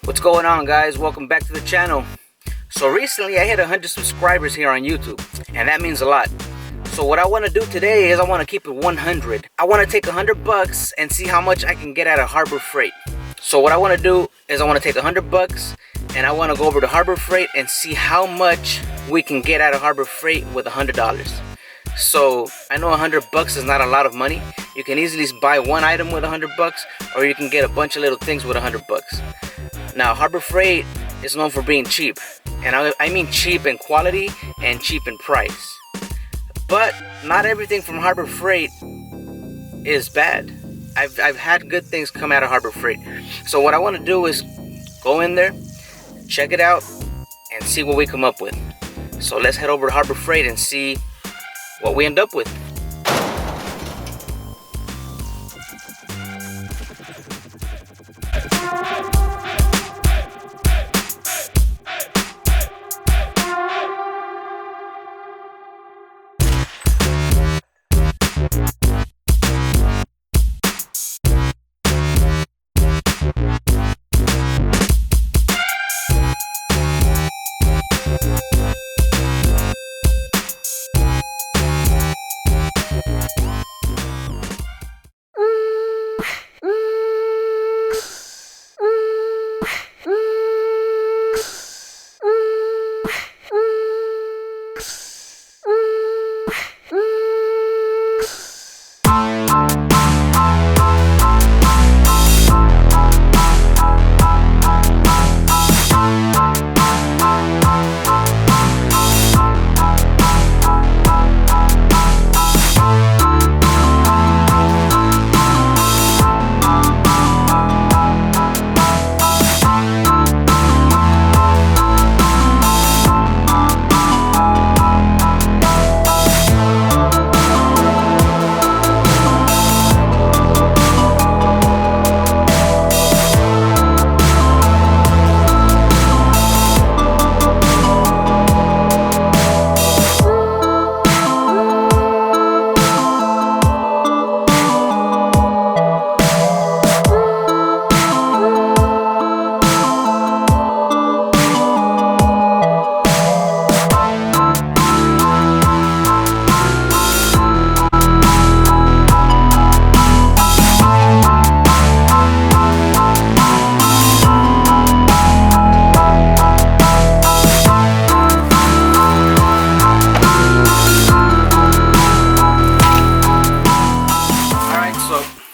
What's going on, guys? Welcome back to the channel. So recently I hit 100 subscribers here on YouTube, and that means a lot. So what I want to do today is I want to keep it 100. I want to take $100 and see how much I can get out of Harbor Freight. So what I want to do is I want to take $100 and I want to go over to Harbor Freight and see how much we can get out of Harbor Freight with $100. So I know $100 is not a lot of money. You can easily buy one item with $100, or you can get a bunch of little things with $100. Now, Harbor Freight is known for being cheap, and I mean cheap in quality and cheap in price. But not everything from Harbor Freight is bad. I've had good things come out of Harbor Freight. So what I want to do is go in there, check it out, and see what we come up with. So let's head over to Harbor Freight and see what we end up with.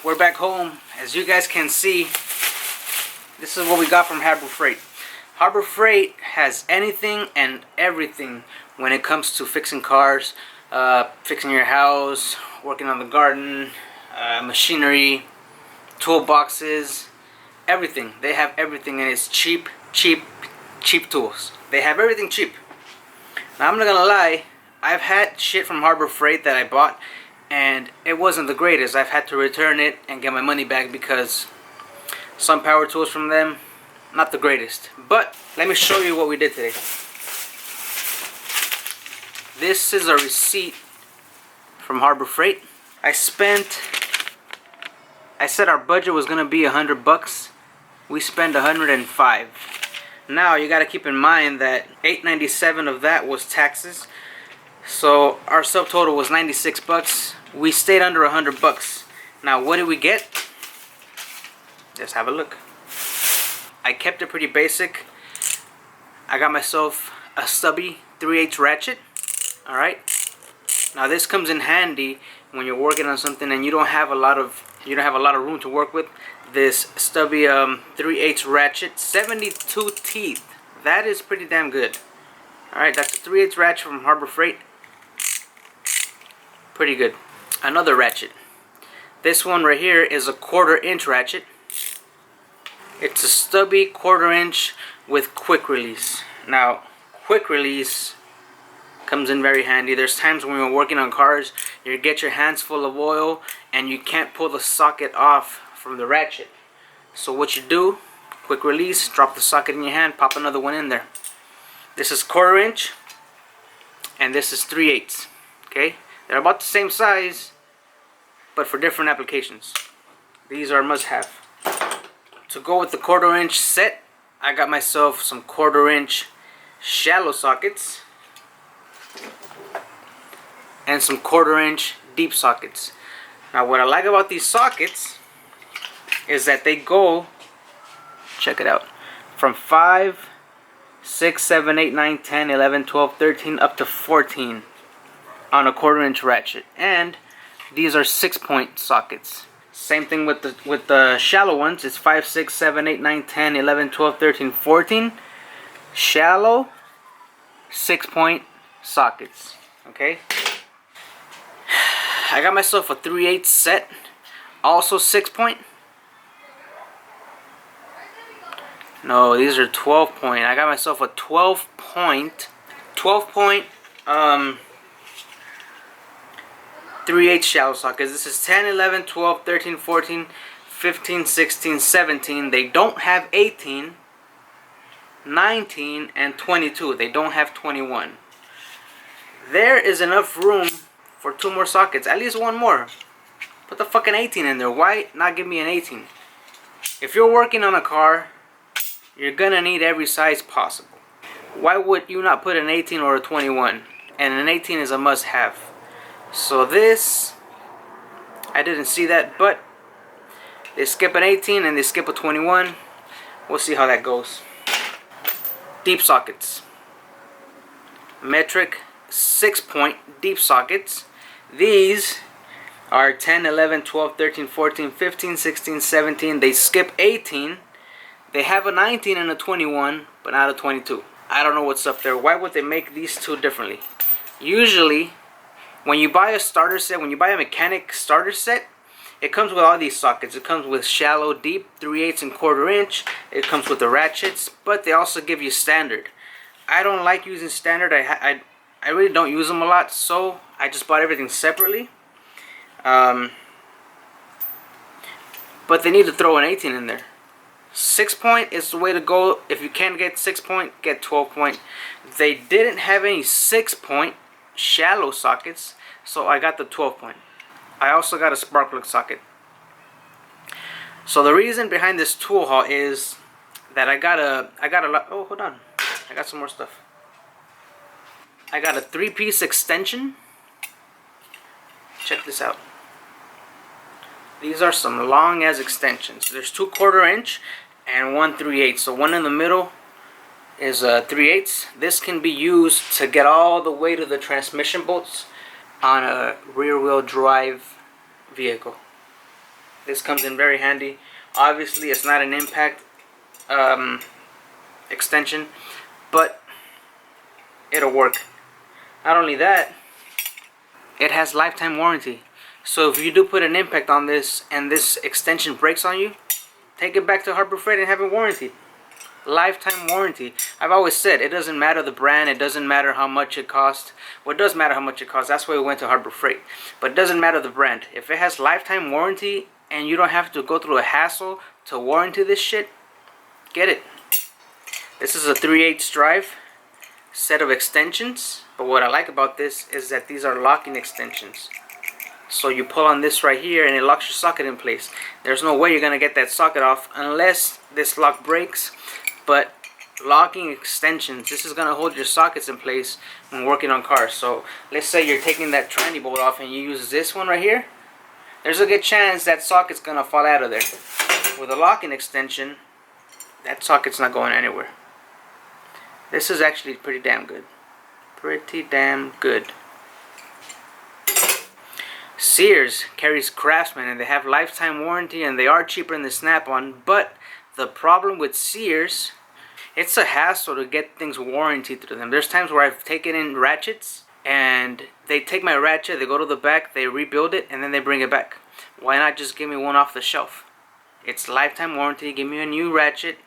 We're back home. As you guys can see, this is what we got from Harbor Freight. Harbor Freight has anything and everything when it comes to fixing cars, fixing your house, working on the garden, machinery, toolboxes, everything. They have everything, and it's cheap tools. They have everything cheap. Now, I'm not gonna lie, I've had shit from Harbor Freight that I bought and it wasn't the greatest. I've had to return it and get my money back because some power tools from them, not the greatest. But let me show you what we did today. This is a receipt from Harbor Freight. I said our budget was gonna be $100. We spent 105. Now you gotta keep in mind that $8.97 of that was taxes. So our subtotal was $96. We stayed under $100. Now what did we get? Let's have a look. I kept it pretty basic. I got myself a stubby 3/8 ratchet. Alright. Now this comes in handy when you're working on something and you don't have a lot of room to work with. This stubby 3/8 ratchet, 72 teeth. That is pretty damn good. Alright, that's a 3/8 ratchet from Harbor Freight. Pretty good. Another ratchet. This one right here is a 1/4 inch ratchet. It's a stubby 1/4 inch with quick release. Now, quick release comes in very handy. There's times when you're working on cars, you get your hands full of oil and you can't pull the socket off from the ratchet. So what you do, quick release, drop the socket in your hand, pop another one in there. This is 1/4 inch and this is 3/8. Okay? They're about the same size, but for different applications. These are must-have. To go with the 1/4 inch set, I got myself some 1/4" shallow sockets and some 1/4" deep sockets. Now what I like about these sockets is that they go, check it out, from 5, 6, 7, 8, 9, 10, 11, 12, 13 up to 14 on a 1/4" ratchet. And these are 6-point sockets. Same thing with the shallow ones. It's 5, 6, 7, 8, 9, 10, 11, 12, 13, 14 shallow 6-point sockets. Okay, I got myself a 3/8 set, also 6-point. No, these are 12-point. I got myself a 12-point 3/8 shallow sockets. This is 10, 11, 12, 13, 14, 15, 16, 17. They don't have 18, 19, and 22. They don't have 21. There is enough room for 2 more sockets. At least 1 more. Put the fucking 18 in there. Why not give me an 18? If you're working on a car, you're gonna need every size possible. Why would you not put an 18 or a 21? And an 18 is a must-have. So this, I didn't see that, but they skip an 18 and they skip a 21. We'll see how that goes. Deep sockets. Metric 6-point deep sockets. These are 10, 11, 12, 13, 14, 15, 16, 17. They skip 18. They have a 19 and a 21, but not a 22. I don't know what's up there. Why would they make these two differently? Usually, when you buy a starter set, when you buy a mechanic starter set, it comes with all these sockets. It comes with shallow, deep, 3/8 and 1/4". It comes with the ratchets, but they also give you standard. I don't like using standard. I really don't use them a lot, so I just bought everything separately. But they need to throw an 18 in there. 6-point is the way to go. If you can't get 6-point, get 12-point. They didn't have any 6-point shallow sockets, so I got the 12-point. I also got a spark plug socket. So the reason behind this tool haul is that I got a lot. Oh, hold on, I got some more stuff. I got a 3-piece extension. Check this out. These are some long ass extensions. There's 2 1/4" and 1 3/8. So one in the middle is 3/8. This can be used to get all the way to the transmission bolts on a rear wheel drive vehicle. This comes in very handy. Obviously it's not an impact extension, but it'll work. Not only that, it has lifetime warranty. So if you do put an impact on this and this extension breaks on you, take it back to Harbor Freight and have it warranted. Lifetime warranty. I've always said it doesn't matter the brand, it doesn't matter how much it costs. Well, it does matter how much it costs. That's why we went to Harbor Freight. But it doesn't matter the brand. If it has lifetime warranty and you don't have to go through a hassle to warranty this shit, get it. This is a 3/8 drive set of extensions. But what I like about this is that these are locking extensions. So you pull on this right here and it locks your socket in place. There's no way you're going to get that socket off unless this lock breaks. But locking extensions, this is going to hold your sockets in place when working on cars. So let's say you're taking that tranny bolt off and you use this one right here. There's a good chance that socket's going to fall out of there. With a locking extension, that socket's not going anywhere. This is actually pretty damn good. Pretty damn good. Sears carries Craftsman and they have lifetime warranty and they are cheaper than the Snap-on, but the problem with Sears, it's a hassle to get things warranted through them. There's times where I've taken in ratchets and they take my ratchet, they go to the back, they rebuild it, and then they bring it back. Why not just give me one off the shelf? It's lifetime warranty, give me a new ratchet,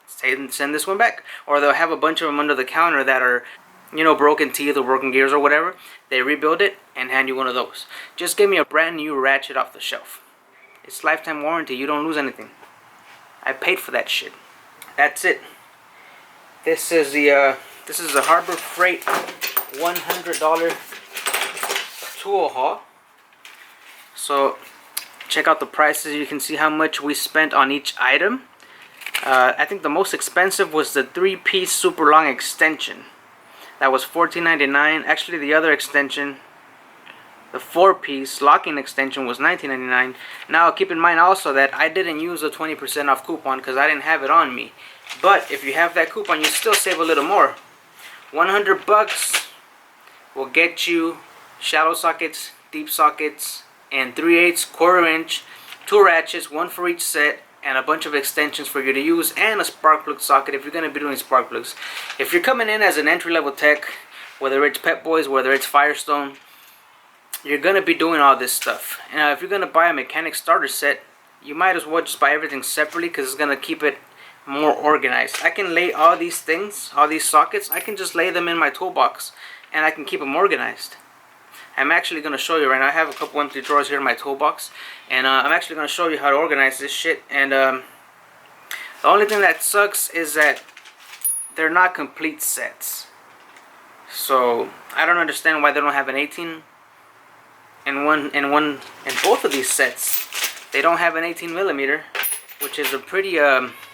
send this one back. Or they'll have a bunch of them under the counter that are, you know, broken teeth or broken gears or whatever. They rebuild it and hand you one of those. Just give me a brand new ratchet off the shelf. It's lifetime warranty, you don't lose anything. I paid for that shit. That's it. This is the Harbor Freight $100 tool haul. So check out the prices. You can see how much we spent on each item. I think the most expensive was the 3-piece super long extension. That was $14.99. Actually, the other extension, the 4-piece locking extension, was $19.99. Now, keep in mind also that I didn't use a 20% off coupon because I didn't have it on me. But if you have that coupon, you still save a little more. 100 bucks will get you shallow sockets, deep sockets, and 3/8 1/4-inch, 2 ratchets, 1 for each set, and a bunch of extensions for you to use, and a spark plug socket if you're going to be doing spark plugs. If you're coming in as an entry-level tech, whether it's Pep Boys, whether it's Firestone, you're going to be doing all this stuff. And if you're going to buy a mechanic starter set, you might as well just buy everything separately because it's going to keep it more organized. I can lay all these things, all these sockets, I can just lay them in my toolbox and I can keep them organized. I'm actually going to show you right now. I have a couple empty drawers here in my toolbox, and I'm actually going to show you how to organize this shit. And the only thing that sucks is that they're not complete sets. So I don't understand why they don't have an 18 in both of these sets. They don't have an 18 millimeter, which is a pretty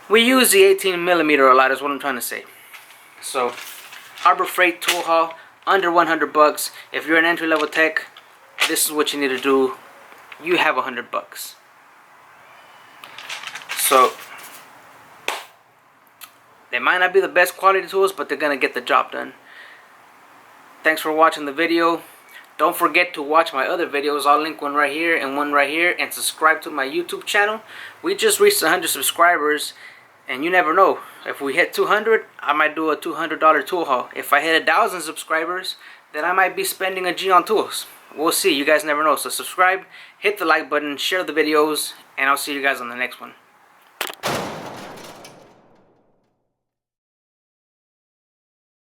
we use the 18 millimeter a lot, is what I'm trying to say. So Harbor Freight tool haul, under 100 bucks. If you're an entry-level tech, this is what you need to do. You have 100 bucks. So they might not be the best quality tools, but they're gonna get the job done. Thanks for watching the video. Don't forget to watch my other videos. I'll link one right here and one right here, and subscribe to my YouTube channel. We just reached 100 subscribers, and you never know. If we hit 200, I might do a $200 tool haul. If I hit 1,000 subscribers, then I might be spending a G on tools. We'll see. You guys never know. So subscribe, hit the like button, share the videos, and I'll see you guys on the next one.